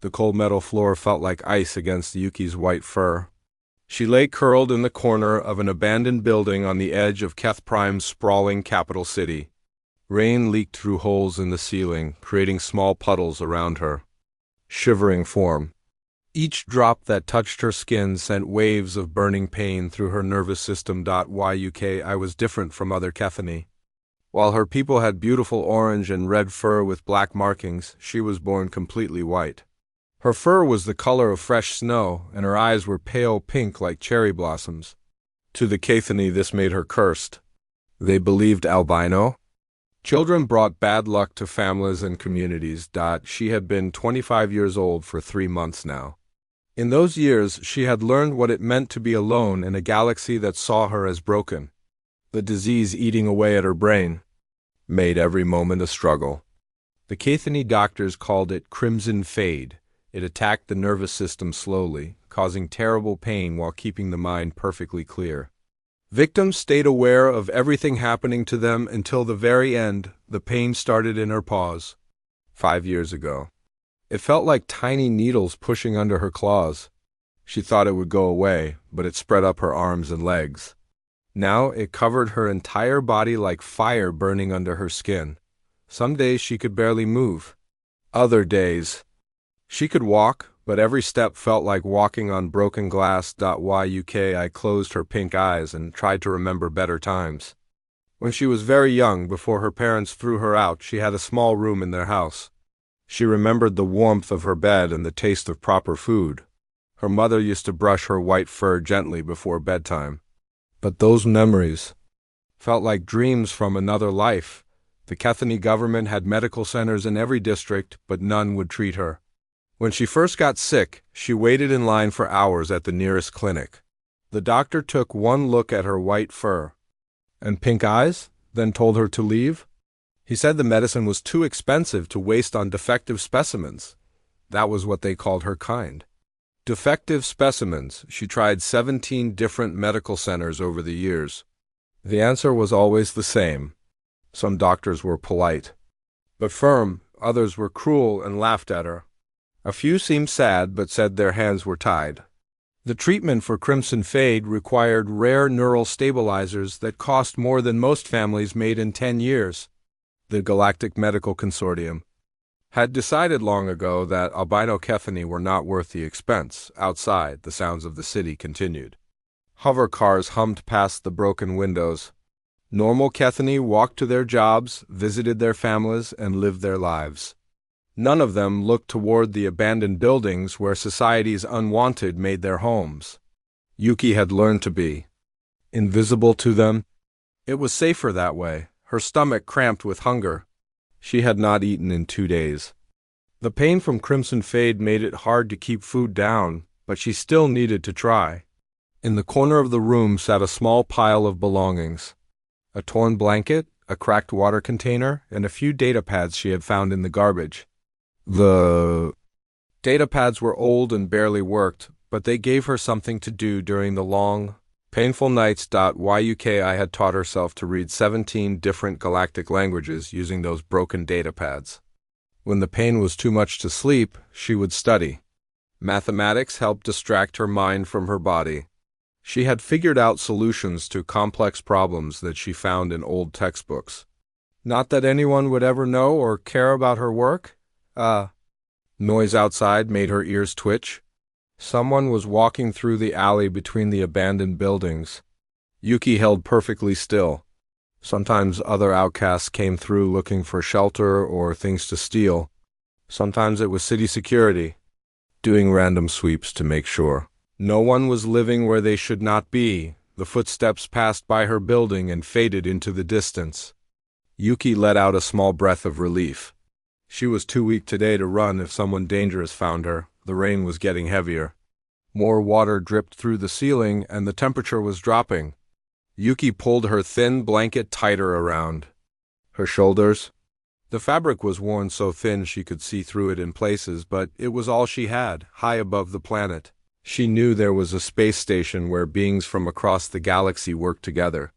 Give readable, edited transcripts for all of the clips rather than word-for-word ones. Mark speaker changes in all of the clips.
Speaker 1: The cold metal floor felt like ice against Yuki's white fur. She lay curled in the corner of an abandoned building on the edge of Keth Prime's sprawling capital city. Rain leaked through holes in the ceiling, creating small puddles around her. Shivering form. Each drop that touched her skin sent waves of burning pain through her nervous system. I was different from other Kethani. While her people had beautiful orange and red fur with black markings, she was born completely white. Her fur was the color of fresh snow, and her eyes were pale pink like cherry blossoms. To the Kethani, this made her cursed. They believed albino. Children brought bad luck to families and communities. She had been 25 years old for 3 months now. In those years, she had learned what it meant to be alone in a galaxy that saw her as broken. The disease eating away at her brain made every moment a struggle. The Kethani doctors called it crimson fade. It attacked the nervous system slowly, causing terrible pain while keeping the mind perfectly clear. Victims stayed aware of everything happening to them until the very end. The pain started in her paws. 5 years ago. It felt like tiny needles pushing under her claws. She thought it would go away, but it spread up her arms and legs. Now it covered her entire body like fire burning under her skin. Some days she could barely move. Other days, she could walk, but every step felt like walking on broken glass. I closed her pink eyes and tried to remember better times. When she was very young, before her parents threw her out, she had a small room in their house. She remembered the warmth of her bed and the taste of proper food. Her mother used to brush her white fur gently before bedtime. But those memories felt like dreams from another life. The Kethani government had medical centers in every district, but none would treat her. When she first got sick, she waited in line for hours at the nearest clinic. The doctor took one look at her white fur and pink eyes, then told her to leave. He said the medicine was too expensive to waste on defective specimens. That was what they called her kind. Defective specimens. She tried 17 different medical centers over the years. The answer was always the same. Some doctors were polite, but firm. Others were cruel and laughed at her. A few seemed sad, but said their hands were tied. The treatment for crimson fade required rare neural stabilizers that cost more than most families made in 10 years. The Galactic Medical Consortium had decided long ago that albino Kethani were not worth the expense. Outside, the sounds of the city continued. Hover cars hummed past the broken windows. Normal Kethani walked to their jobs, visited their families, and lived their lives. None of them looked toward the abandoned buildings where society's unwanted made their homes. Yuki had learned to be invisible to them. It was safer that way. Her stomach cramped with hunger. She had not eaten in 2 days. The pain from crimson fade made it hard to keep food down, but she still needed to try. In the corner of the room sat a small pile of belongings. A torn blanket, a cracked water container, and a few data pads she had found in the garbage. The data pads were old and barely worked, but they gave her something to do during the long, painful nights. I had taught herself to read 17 different galactic languages using those broken data pads. When the pain was too much to sleep, she would study. Mathematics helped distract her mind from her body. She had figured out solutions to complex problems that she found in old textbooks. Not that anyone would ever know or care about her work. Noise outside made her ears twitch. Someone was walking through the alley between the abandoned buildings. Yuki held perfectly still. Sometimes other outcasts came through looking for shelter or things to steal. Sometimes it was city security, doing random sweeps to make sure no one was living where they should not be. The footsteps passed by her building and faded into the distance. Yuki let out a small breath of relief. She was too weak today to run if someone dangerous found her. The rain was getting heavier. More water dripped through the ceiling, and the temperature was dropping. Yuki pulled her thin blanket tighter around her shoulders. The fabric was worn so thin she could see through it in places, but it was all she had, high above the planet. She knew there was a space station where beings from across the galaxy worked together.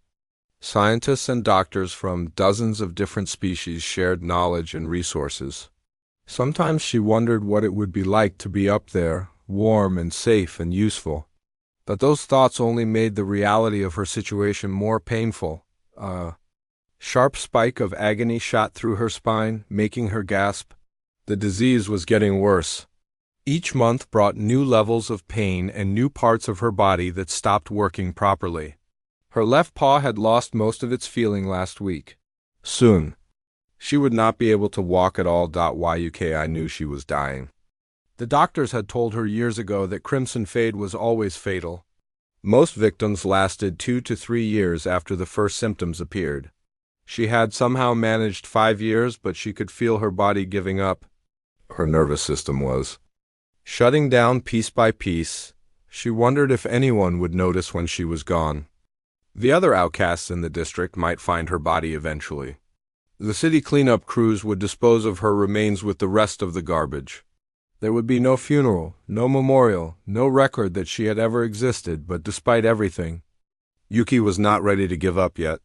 Speaker 1: Scientists and doctors from dozens of different species shared knowledge and resources. Sometimes she wondered what it would be like to be up there, warm and safe and useful. But those thoughts only made the reality of her situation more painful. A sharp spike of agony shot through her spine, making her gasp. The disease was getting worse. Each month brought new levels of pain and new parts of her body that stopped working properly. Her left paw had lost most of its feeling last week. Soon, she would not be able to walk at all. I knew she was dying. The doctors had told her years ago that crimson fade was always fatal. Most victims lasted 2 to 3 years after the first symptoms appeared. She had somehow managed 5 years, but she could feel her body giving up. Her nervous system was shutting down piece by piece. She wondered if anyone would notice when she was gone. The other outcasts in the district might find her body eventually. The city cleanup crews would dispose of her remains with the rest of the garbage. There would be no funeral, no memorial, no record that she had ever existed, but despite everything, Yuki was not ready to give up yet.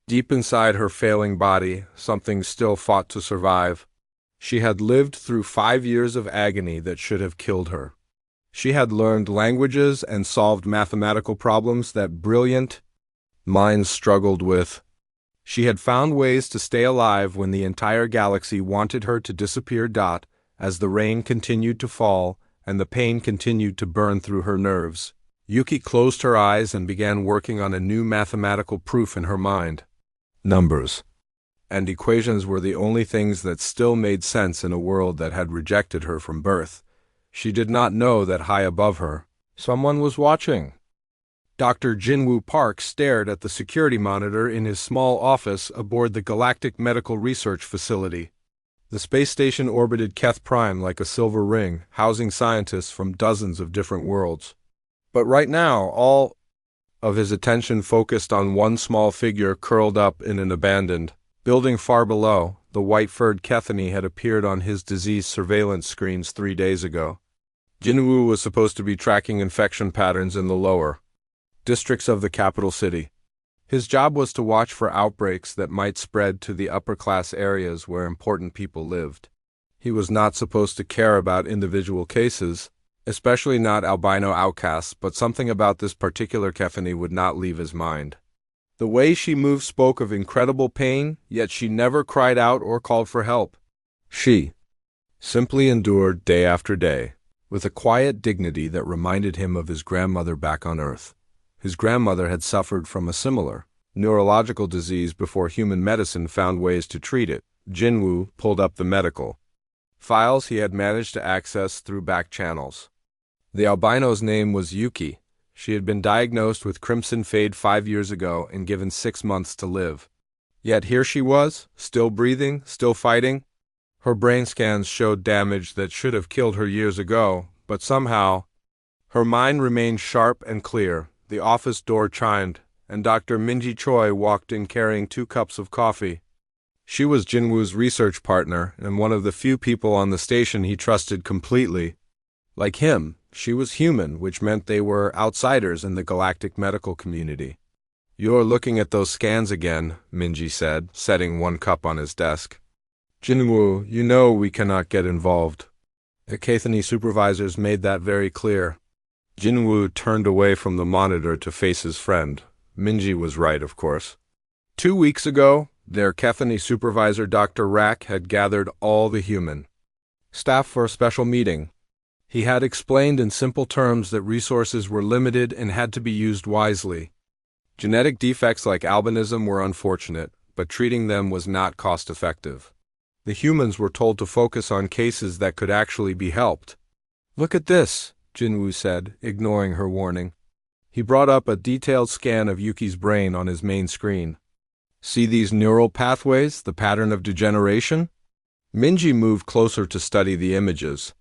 Speaker 1: Deep inside her failing body, something still fought to survive. She had lived through 5 years of agony that should have killed her. She had learned languages and solved mathematical problems that brilliant minds struggled with. She had found ways to stay alive when the entire galaxy wanted her to disappear. As the rain continued to fall and the pain continued to burn through her nerves, Yuki closed her eyes and began working on a new mathematical proof in her mind. Numbers and equations were the only things that still made sense in a world that had rejected her from birth. She did not know that high above her, someone was watching. Dr. Jinwoo Park stared at the security monitor in his small office aboard the Galactic Medical Research Facility. The space station orbited Keth Prime like a silver ring, housing scientists from dozens of different worlds. But right now, all of his attention focused on one small figure curled up in an abandoned building far below. The white-furred Kethany had appeared on his disease surveillance screens 3 days ago. Jinwoo was supposed to be tracking infection patterns in the lower districts of the capital city. His job was to watch for outbreaks that might spread to the upper-class areas where important people lived. He was not supposed to care about individual cases, especially not albino outcasts, but something about this particular Kethany would not leave his mind. The way she moved spoke of incredible pain, yet she never cried out or called for help. She simply endured day after day, with a quiet dignity that reminded him of his grandmother back on Earth. His grandmother had suffered from a similar neurological disease before human medicine found ways to treat it. Jinwoo pulled up the medical files he had managed to access through back channels. The albino's name was Yuki. She had been diagnosed with crimson fade 5 years ago and given 6 months to live. Yet here she was, still breathing, still fighting. Her brain scans showed damage that should have killed her years ago, but somehow her mind remained sharp and clear. The office door chimed, and Dr. Minji Choi walked in carrying 2 cups of coffee. She was Jinwoo's research partner and one of the few people on the station he trusted completely. Like him, she was human, which meant they were outsiders in the galactic medical community. "You're looking at those scans again," Minji said, setting 1 cup on his desk. "Jinwoo, you know we cannot get involved." The Kethany supervisors made that very clear. Jinwoo turned away from the monitor to face his friend. Minji was right, of course. 2 weeks ago, their Kethany supervisor Dr. Rack had gathered all the human staff for a special meeting. He had explained in simple terms that resources were limited and had to be used wisely. Genetic defects like albinism were unfortunate, but treating them was not cost-effective. The humans were told to focus on cases that could actually be helped. "Look at this," Jinwoo said, ignoring her warning. He brought up a detailed scan of Yuki's brain on his main screen. "See these neural pathways, the pattern of degeneration?" Minji moved closer to study the images.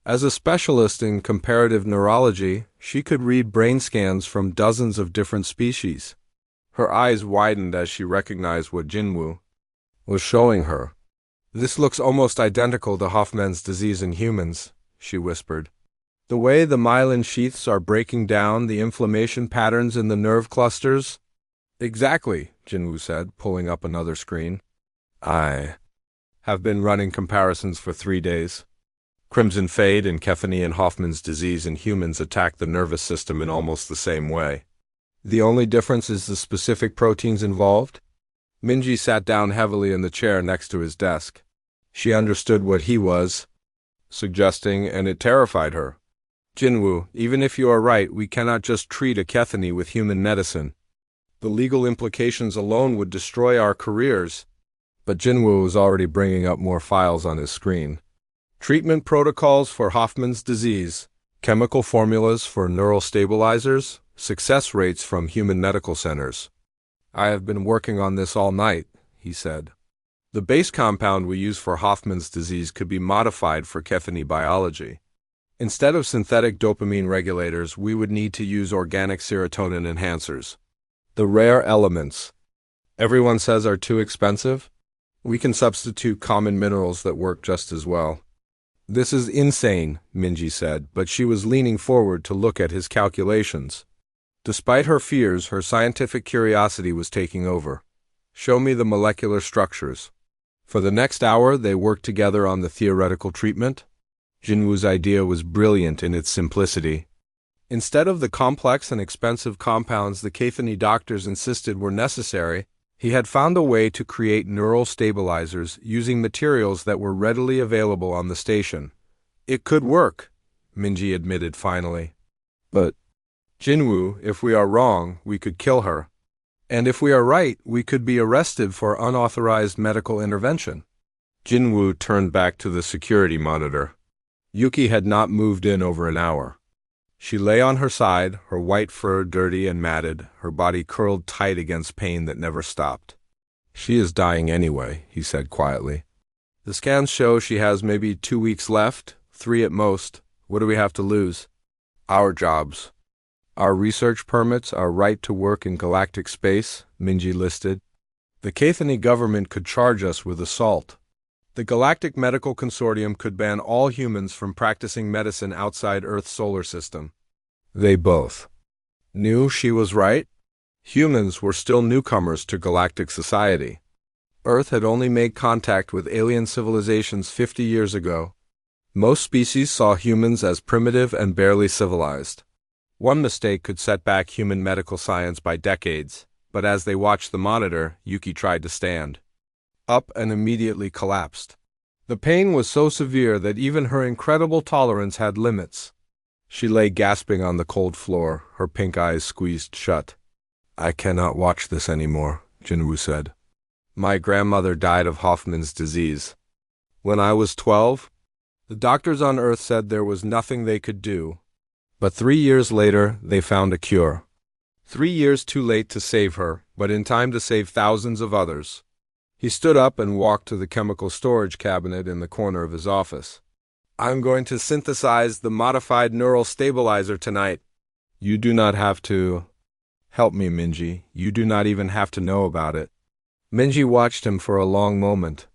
Speaker 1: As a specialist in comparative neurology, she could read brain scans from dozens of different species. Her eyes widened as she recognized what Jinwoo was showing her. "This looks almost identical to Hoffman's disease in humans," she whispered. "The way the myelin sheaths are breaking down, the inflammation patterns in the nerve clusters." "Exactly," Jinwoo said, pulling up another screen. have been running comparisons for 3 days. Crimson Fade and Kefany and Hoffman's disease in humans attack the nervous system in almost the same way. The only difference is the specific proteins involved. Minji sat down heavily in the chair next to his desk. She understood what he was suggesting, and it terrified her. Jinwoo, even if you are right, we cannot just treat a Kefany with human medicine. The legal implications alone would destroy our careers. But Jinwoo was already bringing up more files on his screen. Treatment protocols for Hoffman's disease, chemical formulas for neural stabilizers, success rates from human medical centers. I have been working on this all night, he said. The base compound we use for Hoffman's disease could be modified for Kefany biology. Instead of synthetic dopamine regulators, we would need to use organic serotonin enhancers. The rare elements everyone says are too expensive? We can substitute common minerals that work just as well. This is insane, Minji said, but she was leaning forward to look at his calculations. Despite her fears, her scientific curiosity was taking over. Show me the molecular structures. For the next hour, they worked together on the theoretical treatment. Jinwoo's idea was brilliant in its simplicity. Instead of the complex and expensive compounds the Kefany doctors insisted were necessary, he had found a way to create neural stabilizers using materials that were readily available on the station. It could work, Minji admitted finally. But, Jinwoo, if we are wrong, we could kill her. And if we are right, we could be arrested for unauthorized medical intervention. Jinwoo turned back to the security monitor. Yuki had not moved in over an hour. She lay on her side, her white fur dirty and matted, her body curled tight against pain that never stopped. She is dying anyway, he said quietly. The scans show she has maybe 2 weeks left, 3 at most. What do we have to lose? Our jobs. Our research permits, our right to work in galactic space, Minji listed. The Kefany government could charge us with assault. The Galactic Medical Consortium could ban all humans from practicing medicine outside Earth's solar system. They both knew she was right. Humans were still newcomers to galactic society. Earth had only made contact with alien civilizations 50 years ago. Most species saw humans as primitive and barely civilized. One mistake could set back human medical science by decades, but as they watched the monitor, Yuki tried to stand up and immediately collapsed. The pain was so severe that even her incredible tolerance had limits. She lay gasping on the cold floor, her pink eyes squeezed shut. I cannot watch this anymore, Jinwoo said. My grandmother died of Hoffman's disease. When I was 12, the doctors on Earth said there was nothing they could do. But 3 years later, they found a cure. 3 years too late to save her, but in time to save thousands of others. He stood up and walked to the chemical storage cabinet in the corner of his office. I'm going to synthesize the modified neural stabilizer tonight. You do not have to help me, Minji. You do not even have to know about it. Minji watched him for a long moment.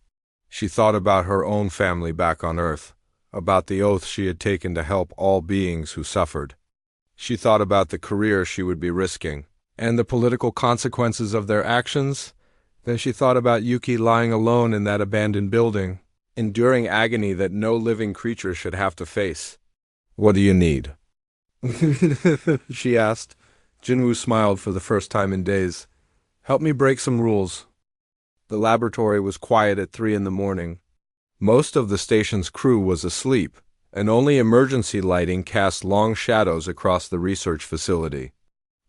Speaker 1: She thought about her own family back on Earth, about the oath she had taken to help all beings who suffered. She thought about the career she would be risking, and the political consequences of their actions. Then she thought about Yuki lying alone in that abandoned building, enduring agony that no living creature should have to face. What do you need? She asked. Jinwoo smiled for the first time in days. Help me break some rules. The laboratory was quiet at 3 a.m. Most of the station's crew was asleep, and only emergency lighting cast long shadows across the research facility.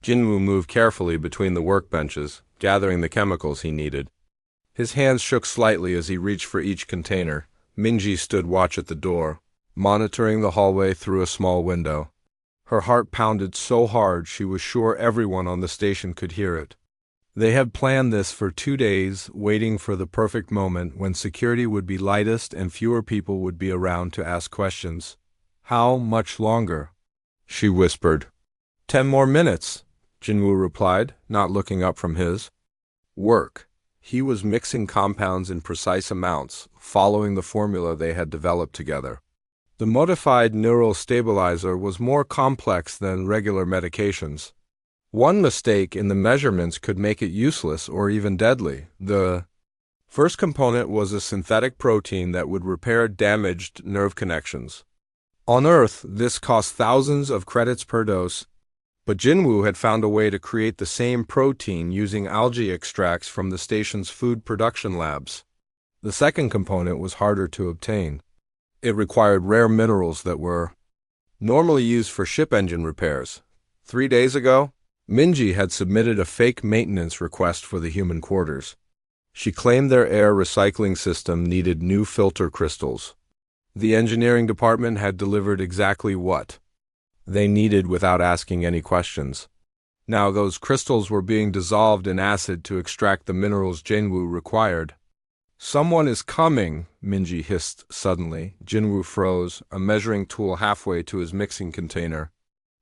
Speaker 1: Jinwoo moved carefully between the workbenches, gathering the chemicals he needed. His hands shook slightly as he reached for each container. Minji stood watch at the door, monitoring the hallway through a small window. Her heart pounded so hard she was sure everyone on the station could hear it. They had planned this for 2 days, waiting for the perfect moment when security would be lightest and fewer people would be around to ask questions. How much longer? She whispered. 10 more minutes, Jinwoo replied, not looking up from his work. He was mixing compounds in precise amounts, following the formula they had developed together. The modified neural stabilizer was more complex than regular medications. One mistake in the measurements could make it useless or even deadly. The First component was a synthetic protein that would repair damaged nerve connections. On Earth, this cost thousands of credits per dose, but Jinwoo had found a way to create the same protein using algae extracts from the station's food production labs. The second component was harder to obtain. It required rare minerals that were normally used for ship engine repairs. 3 days ago, Minji had submitted a fake maintenance request for the human quarters. She claimed their air recycling system needed new filter crystals. The engineering department had delivered exactly what they needed without asking any questions. Now those crystals were being dissolved in acid to extract the minerals Jinwoo required. "Someone is coming," Minji hissed suddenly. Jinwoo froze, a measuring tool halfway to his mixing container.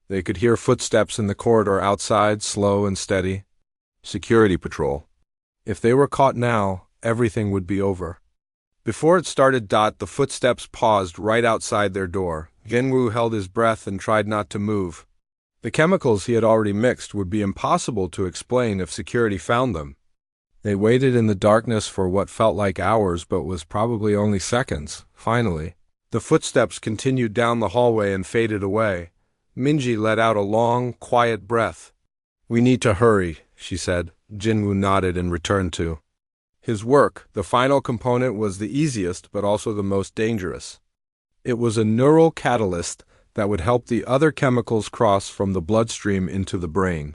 Speaker 1: They could hear footsteps in the corridor outside, slow and steady. Security patrol. If they were caught now, everything would be over. Before it started, the footsteps paused right outside their door. Jinwoo held his breath and tried not to move. The chemicals he had already mixed would be impossible to explain if security found them. They waited in the darkness for what felt like hours but was probably only seconds. Finally, the footsteps continued down the hallway and faded away. Minji let out a long, quiet breath. "We need to hurry," she said. Jinwoo nodded and returned to his work. The final component was the easiest but also the most dangerous. It was a neural catalyst that would help the other chemicals cross from the bloodstream into the brain.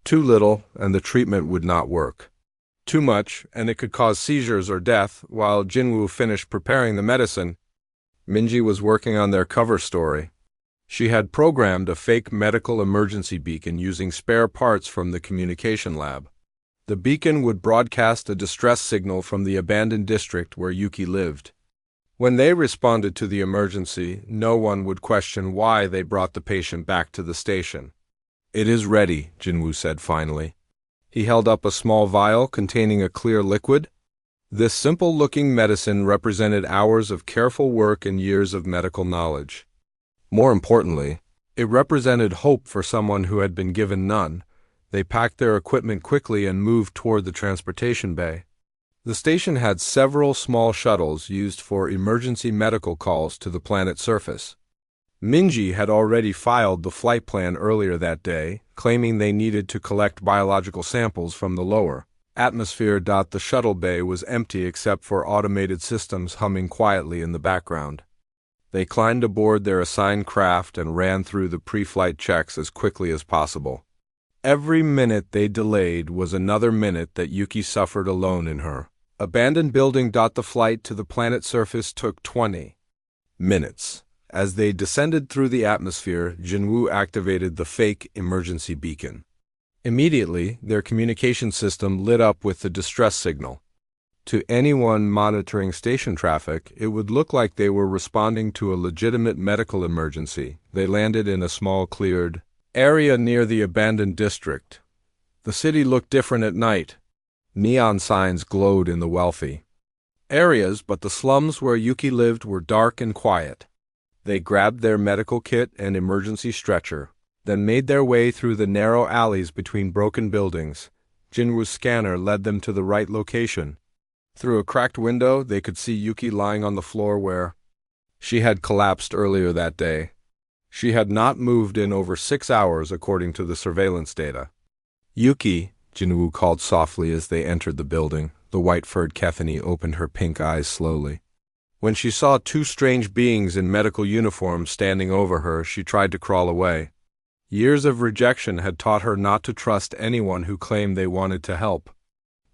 Speaker 1: Too little, and the treatment would not work. Too much, and it could cause seizures or death. While Jinwoo finished preparing the medicine, Minji was working on their cover story. She had programmed a fake medical emergency beacon using spare parts from the communication lab. The beacon would broadcast a distress signal from the abandoned district where Yuki lived. When they responded to the emergency, no one would question why they brought the patient back to the station. "It is ready," Jinwoo said finally. He held up a small vial containing a clear liquid. This simple-looking medicine represented hours of careful work and years of medical knowledge. More importantly, it represented hope for someone who had been given none. They packed their equipment quickly and moved toward the transportation bay. The station had several small shuttles used for emergency medical calls to the planet's surface. Minji had already filed the flight plan earlier that day, claiming they needed to collect biological samples from the lower atmosphere. The shuttle bay was empty except for automated systems humming quietly in the background. They climbed aboard their assigned craft and ran through the pre-flight checks as quickly as possible. Every minute they delayed was another minute that Yuki suffered alone in her abandoned building. The flight to the planet's surface took 20 minutes. As they descended through the atmosphere, Jinwoo activated the fake emergency beacon. Immediately, their communication system lit up with the distress signal. To anyone monitoring station traffic, it would look like they were responding to a legitimate medical emergency. They landed in a small cleared area near the abandoned district. The city looked different at night. Neon signs glowed in the wealthy areas, but the slums where Yuki lived were dark and quiet. They grabbed their medical kit and emergency stretcher, then made their way through the narrow alleys between broken buildings. Jinwoo's scanner led them to the right location. Through a cracked window, they could see Yuki lying on the floor where she had collapsed earlier that day. She had not moved in over 6 hours, according to the surveillance data. "Yuki," Jinwoo called softly as they entered the building. The white-furred Kethany opened her pink eyes slowly. When she saw 2 strange beings in medical uniforms standing over her, she tried to crawl away. Years of rejection had taught her not to trust anyone who claimed they wanted to help.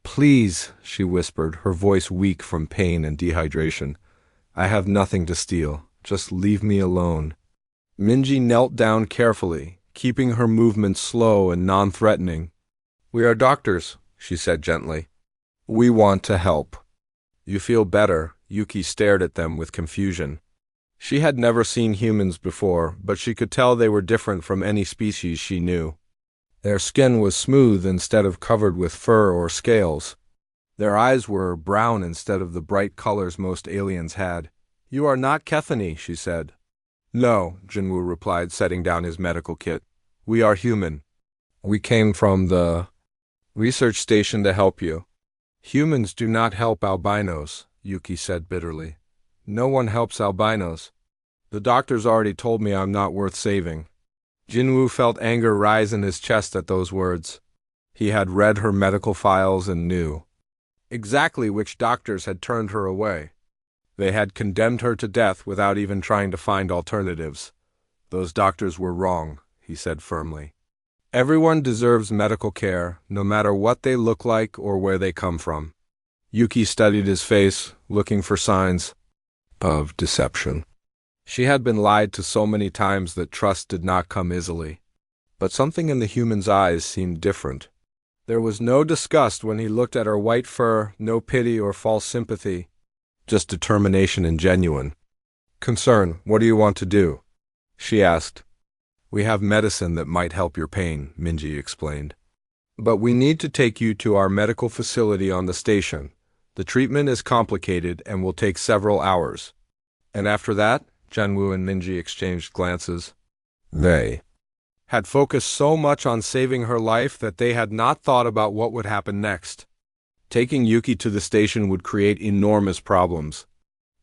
Speaker 1: "Please," she whispered, her voice weak from pain and dehydration. "I have nothing to steal. Just leave me alone." Minji knelt down carefully, keeping her movements slow and non-threatening. "We are doctors," she said gently. "We want to help." "You feel better?" Yuki stared at them with confusion. She had never seen humans before, but she could tell they were different from any species she knew. Their skin was smooth instead of covered with fur or scales. Their eyes were brown instead of the bright colors most aliens had. "You are not Kethany," she said. "No," Jinwoo replied, setting down his medical kit. "We are human. We came from the research station to help you." Humans do not help albinos, Yuki said bitterly. No one helps albinos. The doctors already told me I'm not worth saving. Jinwoo felt anger rise in his chest at those words. He had read her medical files and knew exactly which doctors had turned her away. They had condemned her to death without even trying to find alternatives. Those doctors were wrong, he said firmly. Everyone deserves medical care, no matter what they look like or where they come from. Yuki studied his face, looking for signs of deception. She had been lied to so many times that trust did not come easily. But something in the human's eyes seemed different. There was no disgust when he looked at her white fur, no pity or false sympathy, just determination and genuine concern. What do you want to do? She asked. We have medicine that might help your pain, Minji explained. But we need to take you to our medical facility on the station. The treatment is complicated and will take several hours. And after that, Jinwoo and Minji exchanged glances. They had focused so much on saving her life that they had not thought about what would happen next. Taking Yuki to the station would create enormous problems.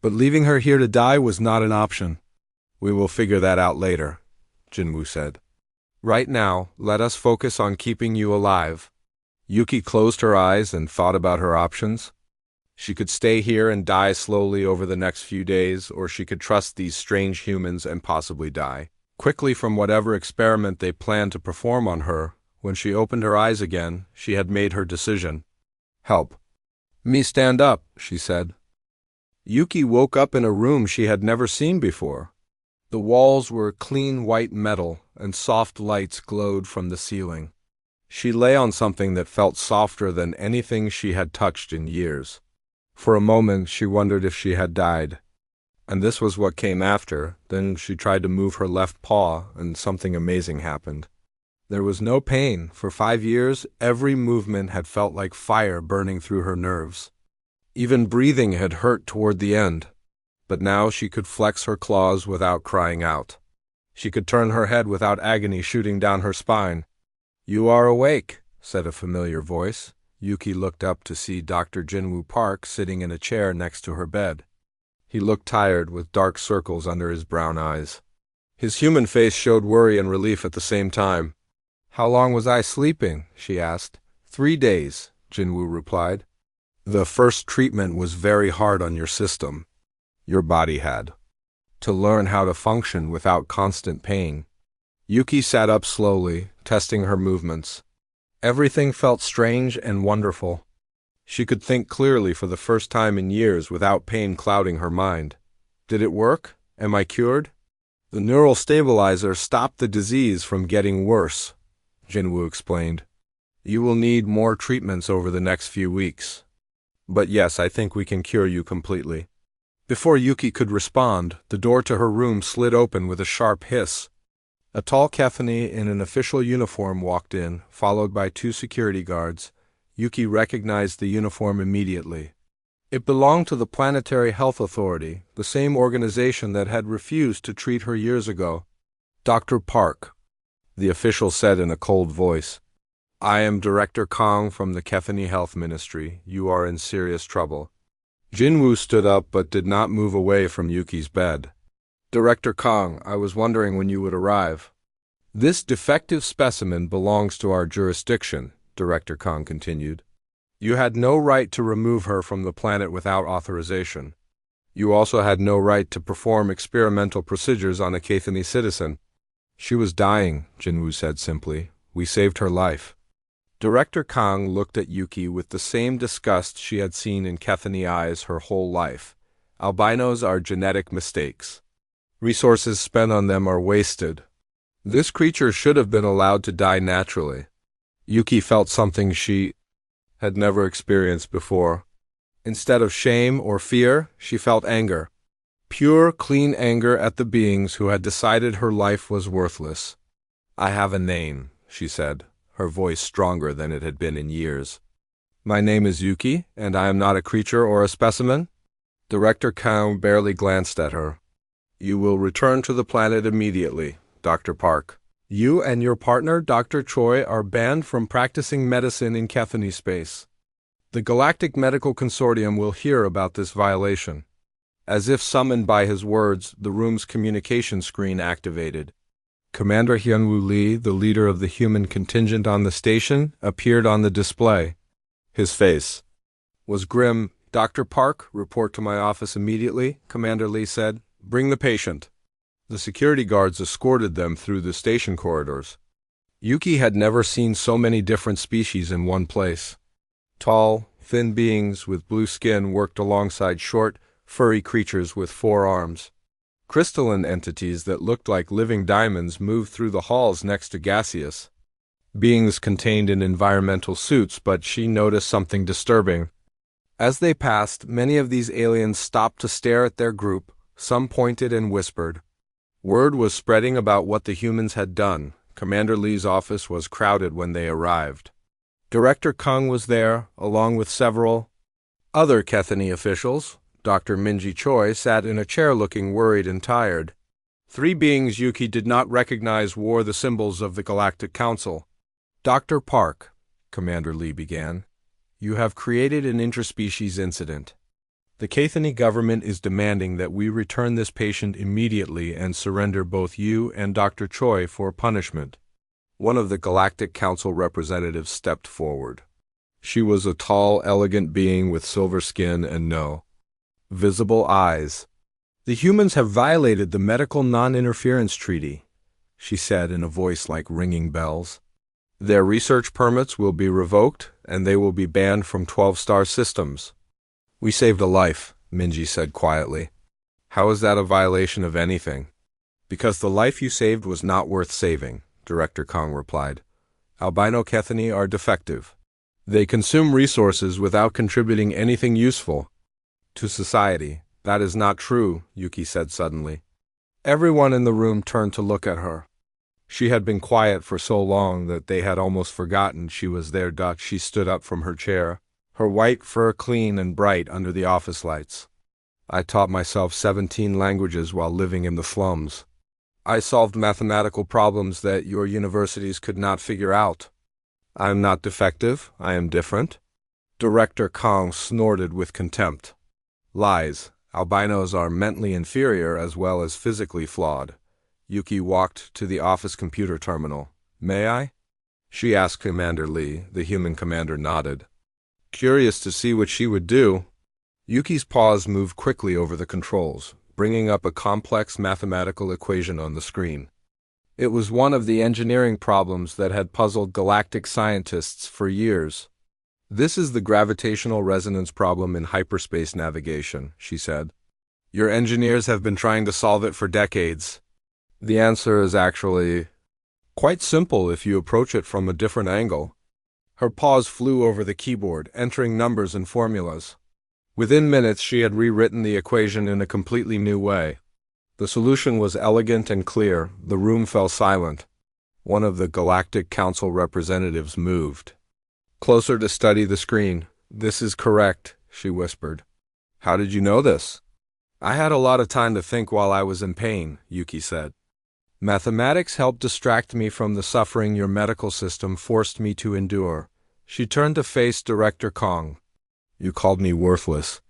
Speaker 1: But leaving her here to die was not an option. We will figure that out later, Jinwoo said. Right now, let us focus on keeping you alive. Yuki closed her eyes and thought about her options. She could stay here and die slowly over the next few days, or she could trust these strange humans and possibly die quickly from whatever experiment they planned to perform on her. When she opened her eyes again, she had made her decision. Help me stand up, she said. Yuki woke up in a room she had never seen before. The walls were clean white metal, and soft lights glowed from the ceiling. She lay on something that felt softer than anything she had touched in years. For a moment she wondered if she had died. And this was what came after. Then she tried to move her left paw, and something amazing happened. There was no pain. For 5 years, every movement had felt like fire burning through her nerves. Even breathing had hurt toward the end. But now she could flex her claws without crying out. She could turn her head without agony shooting down her spine. You are awake, said a familiar voice. Yuki looked up to see Dr. Jinwoo Park sitting in a chair next to her bed. He looked tired, with dark circles under his brown eyes. His human face showed worry and relief at the same time. How long was I sleeping? She asked. 3 days, Jinwoo replied. The first treatment was very hard on your system. Your body had to learn how to function without constant pain. Yuki sat up slowly, testing her movements. Everything felt strange and wonderful. She could think clearly for the first time in years without pain clouding her mind. Did it work? Am I cured? The neural stabilizer stopped the disease from getting worse, Jinwoo explained. You will need more treatments over the next few weeks. But yes, I think we can cure you completely. Before Yuki could respond, the door to her room slid open with a sharp hiss. A tall Kethany in an official uniform walked in, followed by 2 security guards. Yuki recognized the uniform immediately. It belonged to the Planetary Health Authority, the same organization that had refused to treat her years ago. Dr. Park, the official said in a cold voice. I am Director Kong from the Kethany Health Ministry. You are in serious trouble. Jinwoo stood up but did not move away from Yuki's bed. Director Kong, I was wondering when you would arrive. This defective specimen belongs to our jurisdiction, Director Kong continued. You had no right to remove her from the planet without authorization. You also had no right to perform experimental procedures on a Kethany citizen. She was dying, Jinwoo said simply. We saved her life. Director Kong looked at Yuki with the same disgust she had seen in Kethany eyes her whole life. Albinos are genetic mistakes. Resources spent on them are wasted. This creature should have been allowed to die naturally. Yuki felt something she had never experienced before. Instead of shame or fear, she felt anger. Pure, clean anger at the beings who had decided her life was worthless. I have a name, she said, her voice stronger than it had been in years. My name is Yuki, and I am not a creature or a specimen? Director Kong barely glanced at her. You will return to the planet immediately, Dr. Park. You and your partner, Dr. Choi, are banned from practicing medicine in Kethany space. The Galactic Medical Consortium will hear about this violation. As if summoned by his words, the room's communication screen activated. Commander Hyunwoo Lee, the leader of the human contingent on the station, appeared on the display. His face was grim. "Dr. Park, report to my office immediately," Commander Lee said. "Bring the patient." The security guards escorted them through the station corridors. Yuki had never seen so many different species in one place. Tall, thin beings with blue skin worked alongside short, furry creatures with 4 arms. Crystalline entities that looked like living diamonds moved through the halls next to gaseous beings contained in environmental suits, but she noticed something disturbing. As they passed, many of these aliens stopped to stare at their group. Some pointed and whispered. Word was spreading about what the humans had done. Commander Lee's office was crowded when they arrived. Director Kung was there, along with several other Kethany officials. Dr. Minji Choi sat in a chair looking worried and tired. 3 beings Yuki did not recognize wore the symbols of the Galactic Council. "Dr. Park," Commander Lee began, "you have created an interspecies incident. The Kethany government is demanding that we return this patient immediately and surrender both you and Dr. Choi for punishment." One of the Galactic Council representatives stepped forward. She was a tall, elegant being with silver skin and no visible eyes. "The humans have violated the Medical Non-Interference Treaty," she said in a voice like ringing bells. "Their research permits will be revoked, and they will be banned from 12-star systems." "We saved a life," Minji said quietly. "How is that a violation of anything?" "Because the life you saved was not worth saving," Director Kong replied. "Albino Kethany are defective. They consume resources without contributing anything useful to society." "That is not true," Yuki said suddenly. Everyone in the room turned to look at her. She had been quiet for so long that they had almost forgotten she was their duck. She stood up from her chair, her white fur clean and bright under the office lights. "I taught myself 17 languages while living in the slums. I solved mathematical problems that your universities could not figure out. I am not defective, I am different." Director Kong snorted with contempt. "Lies. Albinos are mentally inferior as well as physically flawed." Yuki walked to the office computer terminal. "May I?" she asked Commander Lee. The human commander nodded, curious to see what she would do. Yuki's paws moved quickly over the controls, bringing up a complex mathematical equation on the screen. It was one of the engineering problems that had puzzled galactic scientists for years. "This is the gravitational resonance problem in hyperspace navigation," she said. "Your engineers have been trying to solve it for decades. The answer is actually quite simple if you approach it from a different angle." Her paws flew over the keyboard, entering numbers and formulas. Within minutes, she had rewritten the equation in a completely new way. The solution was elegant and clear. The room fell silent. One of the Galactic Council representatives moved closer to study the screen. "This is correct," she whispered. "How did you know this?" "I had a lot of time to think while I was in pain," Yuki said. "Mathematics helped distract me from the suffering your medical system forced me to endure." She turned to face Director Kong. "You called me worthless.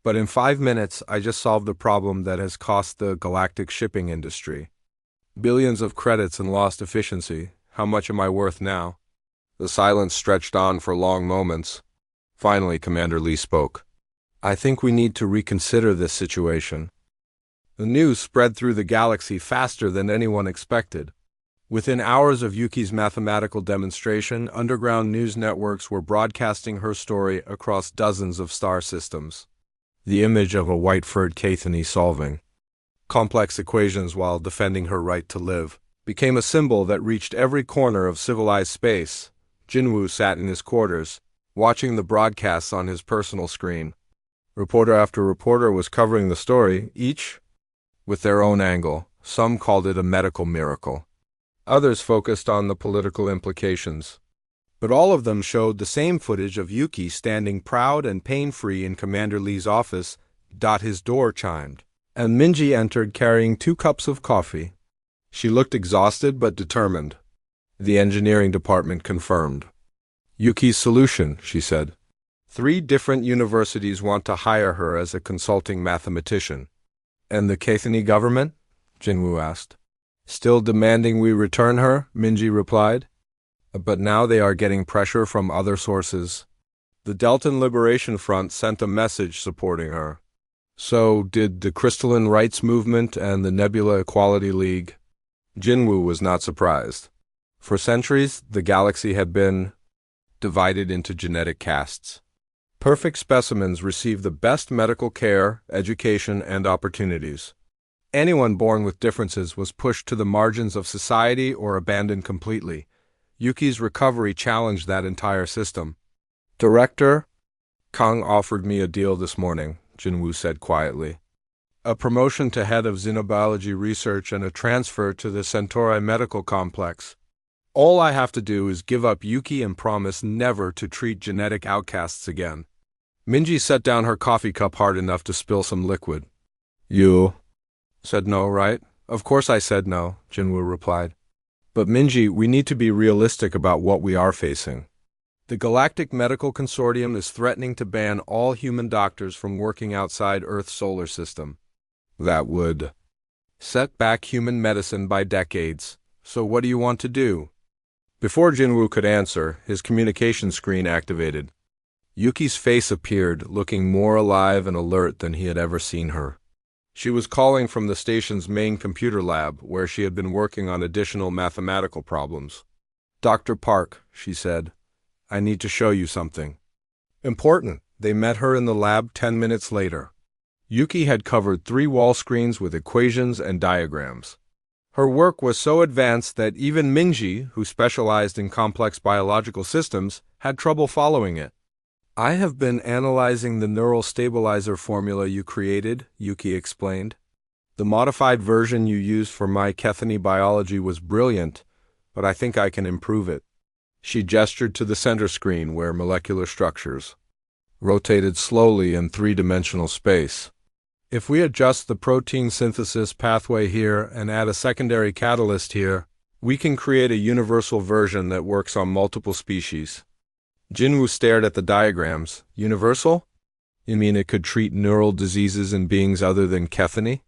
Speaker 1: But in 5 minutes, I just solved a problem that has cost the galactic shipping industry billions of credits and lost efficiency. How much am I worth now?" The silence stretched on for long moments. Finally, Commander Lee spoke. "I think we need to reconsider this situation." The news spread through the galaxy faster than anyone expected. Within hours of Yuki's mathematical demonstration, underground news networks were broadcasting her story across dozens of star systems. The image of a white-furred Kethany solving complex equations while defending her right to live became a symbol that reached every corner of civilized space. Jinwoo sat in his quarters, watching the broadcasts on his personal screen. Reporter after reporter was covering the story, each with their own angle. Some called it a medical miracle. Others focused on the political implications. But all of them showed the same footage of Yuki standing proud and pain-free in Commander Lee's office. His door chimed, and Minji entered carrying 2 cups of coffee. She looked exhausted but determined. The engineering department confirmed. "Yuki's solution," she said. 3 different universities want to hire her as a consulting mathematician. And the Cathany government? Jinwoo asked. Still demanding we return her, Minji replied. But now they are getting pressure from other sources. The Deltan Liberation Front sent a message supporting her. So did the Crystalline Rights Movement and the Nebula Equality League. Jinwoo was not surprised. For centuries, the galaxy had been divided into genetic castes. Perfect specimens receive the best medical care, education, and opportunities. Anyone born with differences was pushed to the margins of society or abandoned completely. Yuki's recovery challenged that entire system. Director, Kang offered me a deal this morning, Jinwoo said quietly. A promotion to head of xenobiology research and a transfer to the Centauri Medical Complex. All I have to do is give up Yuki and promise never to treat genetic outcasts again. Minji set down her coffee cup hard enough to spill some liquid. You said no, right? Of course I said no, Jinwoo replied. But Minji, we need to be realistic about what we are facing. The Galactic Medical Consortium is threatening to ban all human doctors from working outside Earth's solar system. That would set back human medicine by decades. So what do you want to do? Before Jinwoo could answer, his communication screen activated. Yuki's face appeared, looking more alive and alert than he had ever seen her. She was calling from the station's main computer lab, where she had been working on additional mathematical problems. Dr. Park, she said, I need to show you something. Important. They met her in the lab 10 minutes later. Yuki had covered 3 wall screens with equations and diagrams. Her work was so advanced that even Minji, who specialized in complex biological systems, had trouble following it. I have been analyzing the neural stabilizer formula you created, Yuki explained. The modified version you used for my Cathany biology was brilliant, but I think I can improve it. She gestured to the center screen where molecular structures rotated slowly in 3-dimensional space. If we adjust the protein synthesis pathway here and add a secondary catalyst here, we can create a universal version that works on multiple species. Jinwoo stared at the diagrams. Universal? You mean it could treat neural diseases in beings other than Cathany?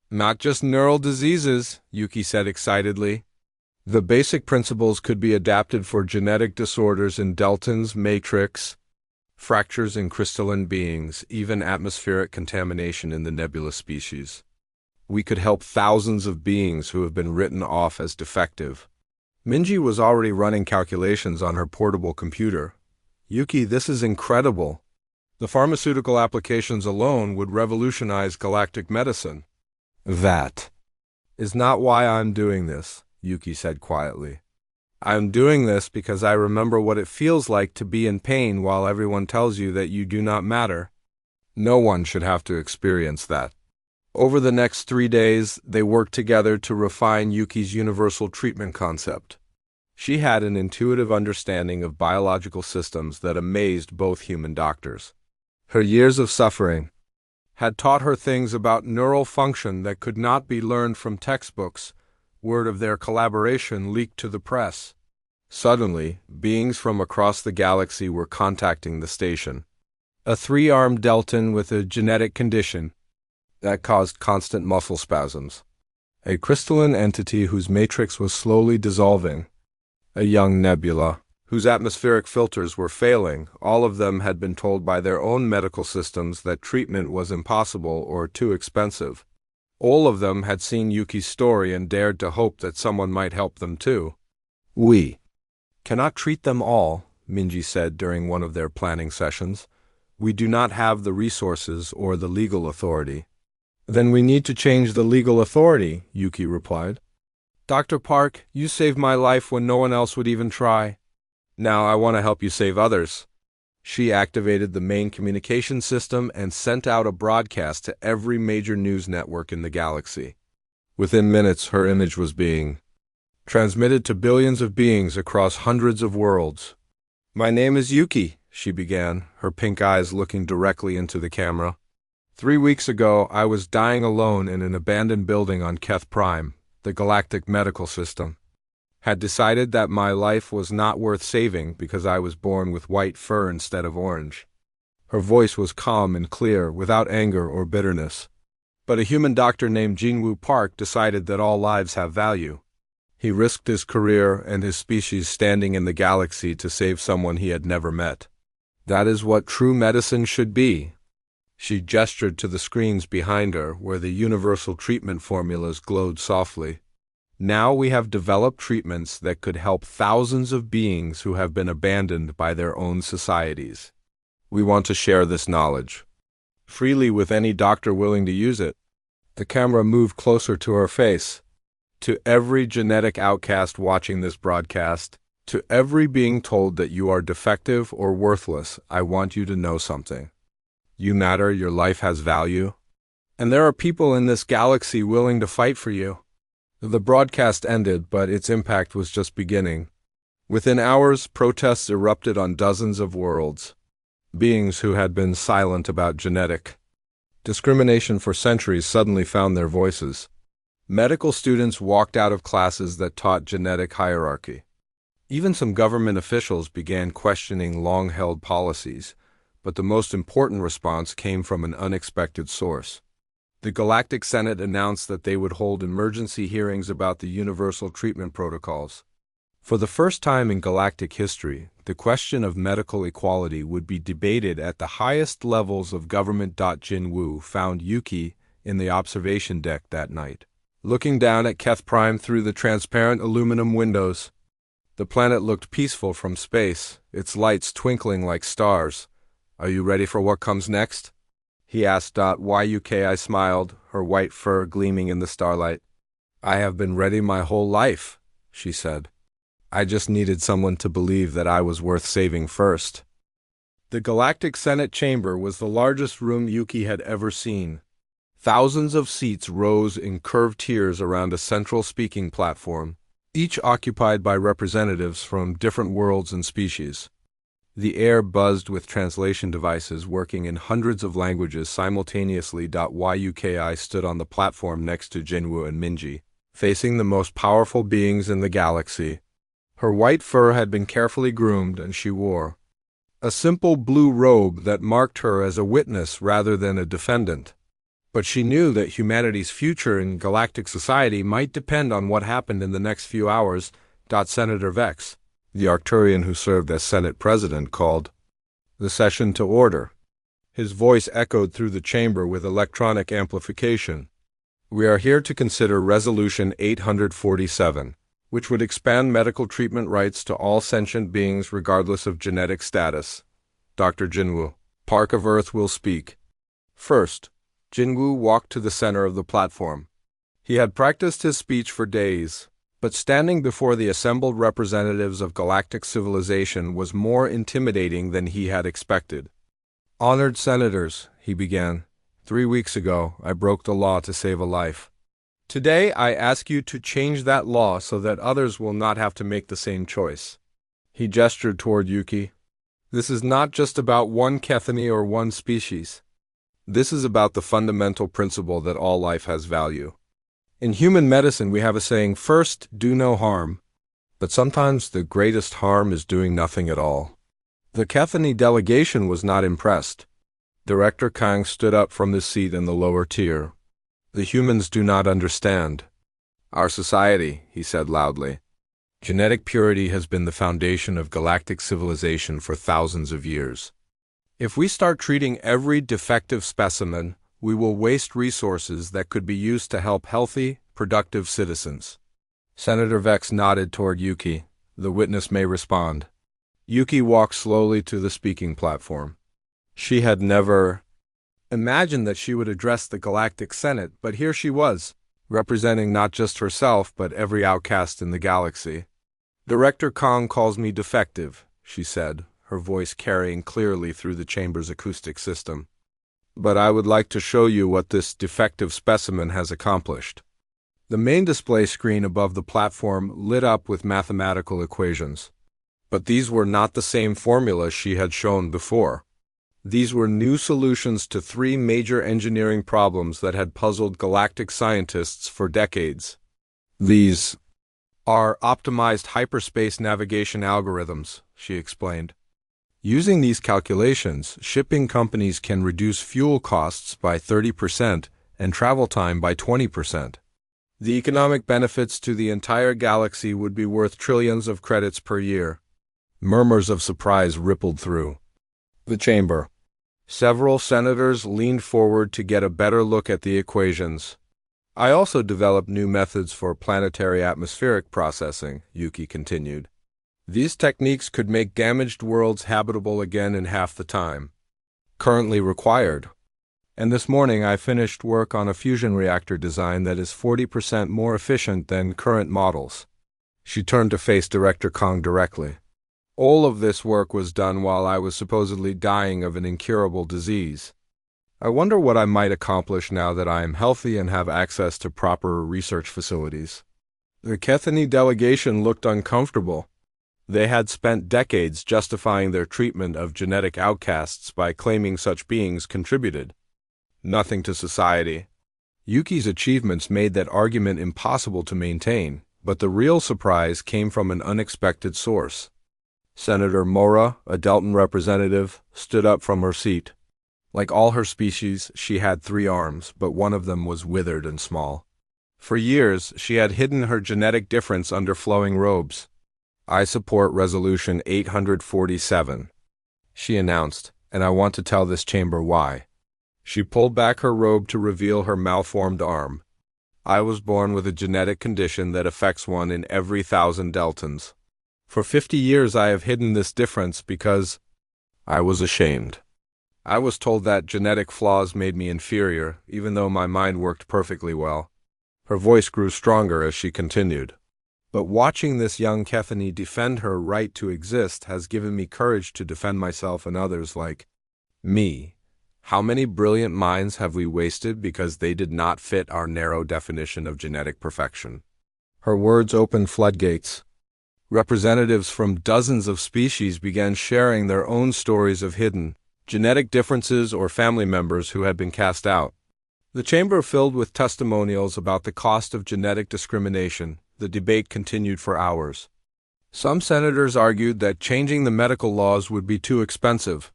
Speaker 1: Not just neural diseases, Yuki said excitedly. The basic principles could be adapted for genetic disorders in Deltan's matrix, fractures in crystalline beings, even atmospheric contamination in the nebula species. We could help thousands of beings who have been written off as defective. Minji was already running calculations on her portable computer. Yuki, this is incredible. The pharmaceutical applications alone would revolutionize galactic medicine. That is not why I'm doing this, Yuki said quietly. I'm doing this because I remember what it feels like to be in pain while everyone tells you that you do not matter. No one should have to experience that. Over the next 3 days, they worked together to refine Yuki's universal treatment concept. She had an intuitive understanding of biological systems that amazed both human doctors. Her years of suffering had taught her things about neural function that could not be learned from textbooks. Word of their collaboration leaked to the press. Suddenly, beings from across the galaxy were contacting the station. A 3-armed Deltan with a genetic condition that caused constant muscle spasms. A crystalline entity whose matrix was slowly dissolving. A young nebula whose atmospheric filters were failing. All of them had been told by their own medical systems that treatment was impossible or too expensive. All of them had seen Yuki's story and dared to hope that someone might help them too. We cannot treat them all, Minji said during one of their planning sessions. We do not have the resources or the legal authority. Then we need to change the legal authority, Yuki replied. Dr. Park, you saved my life when no one else would even try. Now I want to help you save others. She activated the main communication system and sent out a broadcast to every major news network in the galaxy. Within minutes, her image was being transmitted to billions of beings across hundreds of worlds. My name is Yuki, she began, her pink eyes looking directly into the camera. 3 weeks ago, I was dying alone in an abandoned building on Keth Prime, the galactic medical system. Had decided that my life was not worth saving because I was born with white fur instead of orange. Her voice was calm and clear, without anger or bitterness. But a human doctor named Jinwoo Park decided that all lives have value. He risked his career and his species standing in the galaxy to save someone he had never met. That is what true medicine should be. She gestured to the screens behind her, where the universal treatment formulas glowed softly. Now we have developed treatments that could help thousands of beings who have been abandoned by their own societies. We want to share this knowledge freely with any doctor willing to use it. The camera moved closer to her face. To every genetic outcast watching this broadcast, to every being told that you are defective or worthless, I want you to know something. You matter, your life has value, and there are people in this galaxy willing to fight for you. The broadcast ended, but its impact was just beginning. Within hours, protests erupted on dozens of worlds. Beings who had been silent about genetic discrimination for centuries suddenly found their voices. Medical students walked out of classes that taught genetic hierarchy. Even some government officials began questioning long-held policies, but the most important response came from an unexpected source. The Galactic Senate announced that they would hold emergency hearings about the universal treatment protocols. For the first time in galactic history, the question of medical equality would be debated at the highest levels of government. Jinwoo found Yuki in the observation deck that night, looking down at Keth Prime through the transparent aluminum windows. The planet looked peaceful from space, its lights twinkling like stars. "Are you ready for what comes next?" he asked. Yuki smiled, her white fur gleaming in the starlight. "I have been ready my whole life," she said. "I just needed someone to believe that I was worth saving first." The Galactic Senate chamber was the largest room Yuki had ever seen. Thousands of seats rose in curved tiers around a central speaking platform, each occupied by representatives from different worlds and species. The air buzzed with translation devices working in hundreds of languages simultaneously. Yuki stood on the platform next to Jinwoo and Minji, facing the most powerful beings in the galaxy. Her white fur had been carefully groomed, and she wore a simple blue robe that marked her as a witness rather than a defendant. But she knew that humanity's future in galactic society might depend on what happened in the next few hours. Senator Vex, the Arcturian who served as Senate President, called the session to order. His voice echoed through the chamber with electronic amplification. "We are here to consider Resolution 847, which would expand medical treatment rights to all sentient beings regardless of genetic status. Dr. Jinwoo, Park of Earth, will speak." First, Jinwoo walked to the center of the platform. He had practiced his speech for days, but standing before the assembled representatives of galactic civilization was more intimidating than he had expected. "Honored senators," he began, "3 weeks ago, I broke the law to save a life. Today, I ask you to change that law so that others will not have to make the same choice." He gestured toward Yuki. "This is not just about one Kethany or one species. This is about the fundamental principle that all life has value. In human medicine, we have a saying, first, do no harm. But sometimes the greatest harm is doing nothing at all." The Kethany delegation was not impressed. Director Kang stood up from his seat in the lower tier. "The humans do not understand our society," he said loudly. "Genetic purity has been the foundation of galactic civilization for thousands of years. If we start treating every defective specimen, we will waste resources that could be used to help healthy, productive citizens." Senator Vex nodded toward Yuki. "The witness may respond." Yuki walked slowly to the speaking platform. She had never imagined that she would address the Galactic Senate, but here she was, representing not just herself, but every outcast in the galaxy. "Director Kong calls me defective," she said, her voice carrying clearly through the chamber's acoustic system. "But I would like to show you what this defective specimen has accomplished." The main display screen above the platform lit up with mathematical equations. But these were not the same formulas she had shown before. These were new solutions to 3 major engineering problems that had puzzled galactic scientists for decades. "These are optimized hyperspace navigation algorithms," she explained. Using these calculations, shipping companies can reduce fuel costs by 30% and travel time by 20%. The economic benefits to the entire galaxy would be worth trillions of credits per year. Murmurs of surprise rippled through the chamber. Several senators leaned forward to get a better look at the equations. I also developed new methods for planetary atmospheric processing, Yuki continued. These techniques could make damaged worlds habitable again in half the time currently required. And this morning I finished work on a fusion reactor design that is 40% more efficient than current models. She turned to face Director Kong directly. All of this work was done while I was supposedly dying of an incurable disease. I wonder what I might accomplish now that I am healthy and have access to proper research facilities. The Kethany delegation looked uncomfortable. They had spent decades justifying their treatment of genetic outcasts by claiming such beings contributed nothing to society. Yuki's achievements made that argument impossible to maintain, but the real surprise came from an unexpected source. Senator Mora, a Delton representative, stood up from her seat. Like all her species, she had 3 arms, but one of them was withered and small. For years, she had hidden her genetic difference under flowing robes. I support Resolution 847, she announced, and I want to tell this chamber why. She pulled back her robe to reveal her malformed arm. I was born with a genetic condition that affects one in every 1,000 Deltons. For 50 years I have hidden this difference because I was ashamed. I was told that genetic flaws made me inferior, even though my mind worked perfectly well. Her voice grew stronger as she continued. But watching this young Kethany defend her right to exist has given me courage to defend myself and others like me. How many brilliant minds have we wasted because they did not fit our narrow definition of genetic perfection? Her words opened floodgates. Representatives from dozens of species began sharing their own stories of hidden genetic differences or family members who had been cast out. The chamber filled with testimonials about the cost of genetic discrimination. The debate continued for hours. Some senators argued that changing the medical laws would be too expensive.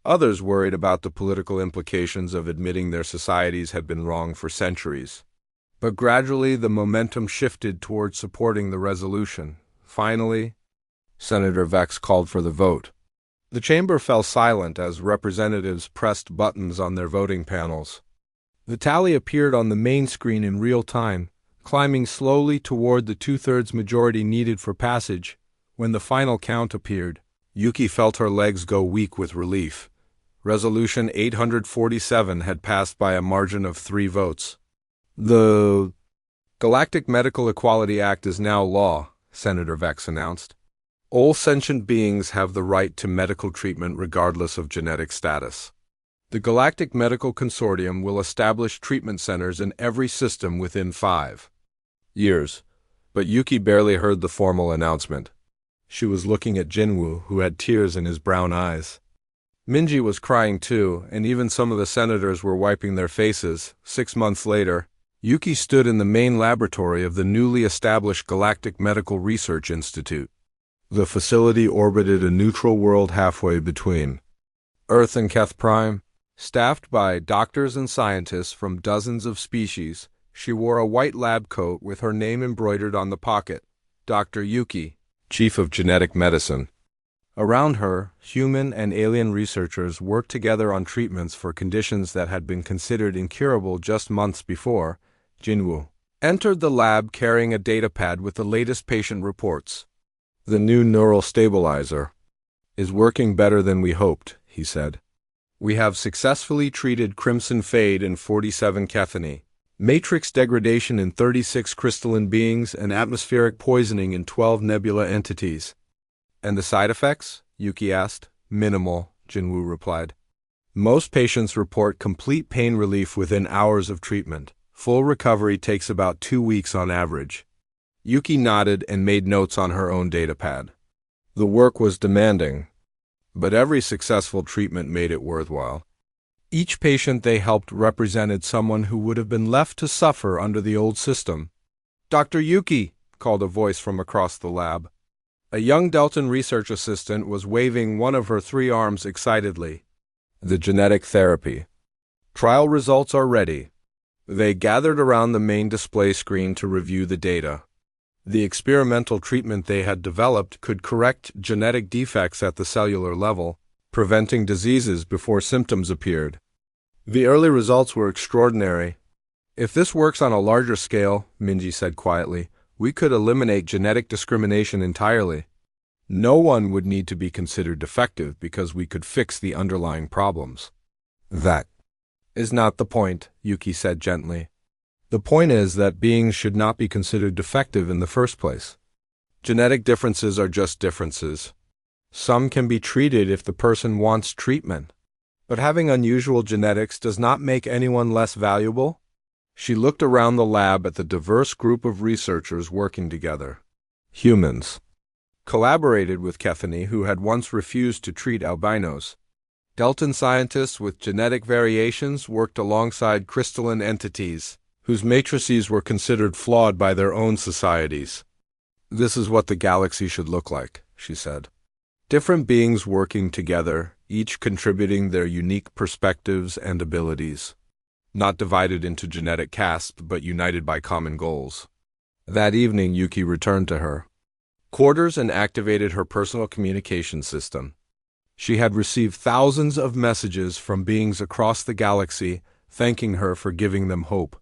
Speaker 1: Others worried about the political implications of admitting their societies had been wrong for centuries. But gradually the momentum shifted towards supporting the resolution. Finally, Senator Vex called for the vote. The chamber fell silent as representatives pressed buttons on their voting panels. The tally appeared on the main screen in real time, climbing slowly toward the 2/3 majority needed for passage. When the final count appeared, Yuki felt her legs go weak with relief. Resolution 847 had passed by a margin of 3 votes. The Galactic Medical Equality Act is now law, Senator Vex announced. All sentient beings have the right to medical treatment regardless of genetic status. The Galactic Medical Consortium will establish treatment centers in every system within 5 years. But Yuki barely heard the formal announcement. She was looking at Jinwoo, who had tears in his brown eyes. Minji was crying too, and even some of the senators were wiping their faces. 6 months later, Yuki stood in the main laboratory of the newly established Galactic Medical Research Institute. The facility orbited a neutral world halfway between Earth and Keth Prime. Staffed by doctors and scientists from dozens of species, she wore a white lab coat with her name embroidered on the pocket, Dr. Yuki, Chief of Genetic Medicine. Around her, human and alien researchers worked together on treatments for conditions that had been considered incurable just months before. Jinwoo entered the lab carrying a datapad with the latest patient reports. The new neural stabilizer is working better than we hoped, he said. We have successfully treated crimson fade in 47 Kethany, matrix degradation in 36 crystalline beings, and atmospheric poisoning in 12 nebula entities. And the side effects? Yuki asked. Minimal, Jinwoo replied. Most patients report complete pain relief within hours of treatment. Full recovery takes about 2 weeks on average. Yuki nodded and made notes on her own datapad. The work was demanding, but every successful treatment made it worthwhile. Each patient they helped represented someone who would have been left to suffer under the old system. Dr. Yuki, called a voice from across the lab. A young Delton research assistant was waving one of her 3 arms excitedly. The genetic therapy. Trial results are ready. They gathered around the main display screen to review the data. The experimental treatment they had developed could correct genetic defects at the cellular level, preventing diseases before symptoms appeared. The early results were extraordinary. If this works on a larger scale, Minji said quietly, we could eliminate genetic discrimination entirely. No one would need to be considered defective because we could fix the underlying problems. That is not the point, Yuki said gently. The point is that beings should not be considered defective in the first place. Genetic differences are just differences. Some can be treated if the person wants treatment. But having unusual genetics does not make anyone less valuable. She looked around the lab at the diverse group of researchers working together. Humans. Collaborated with Kethany, who had once refused to treat albinos. Delton scientists with genetic variations worked alongside crystalline entities, whose matrices were considered flawed by their own societies. This is what the galaxy should look like, she said. Different beings working together, each contributing their unique perspectives and abilities. Not divided into genetic castes, but united by common goals. That evening, Yuki returned to her quarters and activated her personal communication system. She had received thousands of messages from beings across the galaxy, thanking her for giving them hope.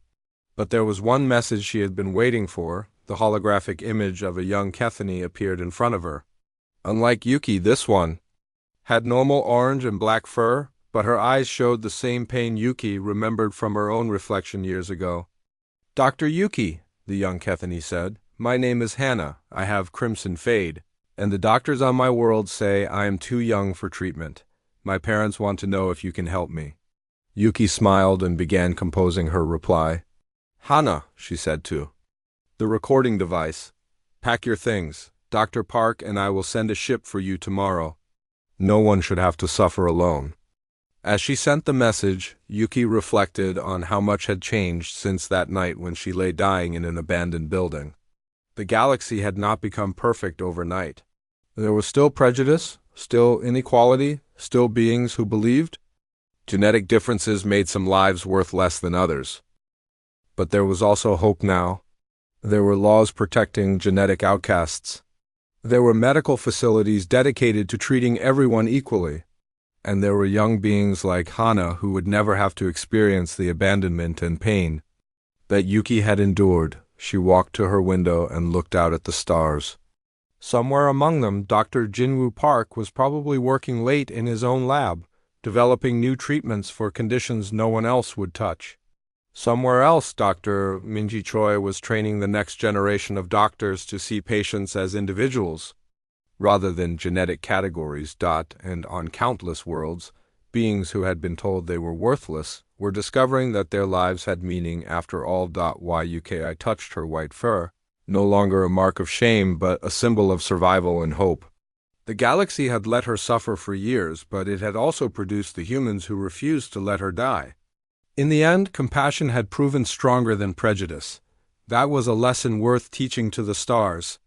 Speaker 1: But there was one message she had been waiting for. The holographic image of a young Kethany appeared in front of her. Unlike Yuki, this one had normal orange and black fur, but her eyes showed the same pain Yuki remembered from her own reflection years ago. Dr. Yuki, the young Kethany said, my name is Hannah. I have crimson fade, and the doctors on my world say I am too young for treatment. My parents want to know if you can help me. Yuki smiled and began composing her reply. Hannah, she said too. The recording device. Pack your things. Dr. Park and I will send a ship for you tomorrow. No one should have to suffer alone. As she sent the message, Yuki reflected on how much had changed since that night when she lay dying in an abandoned building. The galaxy had not become perfect overnight. There was still prejudice, still inequality, still beings who believed. Genetic differences made some lives worth less than others. But there was also hope now. There were laws protecting genetic outcasts. There were medical facilities dedicated to treating everyone equally. And there were young beings like Hana who would never have to experience the abandonment and pain that Yuki had endured. She walked to her window and looked out at the stars. Somewhere among them, Dr. Jinwoo Park was probably working late in his own lab, developing new treatments for conditions no one else would touch. Somewhere else, Dr. Minji Choi was training the next generation of doctors to see patients as individuals, rather than genetic categories. And on countless worlds, beings who had been told they were worthless were discovering that their lives had meaning after all. Yuki touched her white fur, no longer a mark of shame but a symbol of survival and hope. The galaxy had let her suffer for years, but it had also produced the humans who refused to let her die. In the end, compassion had proven stronger than prejudice. That was a lesson worth teaching to the stars.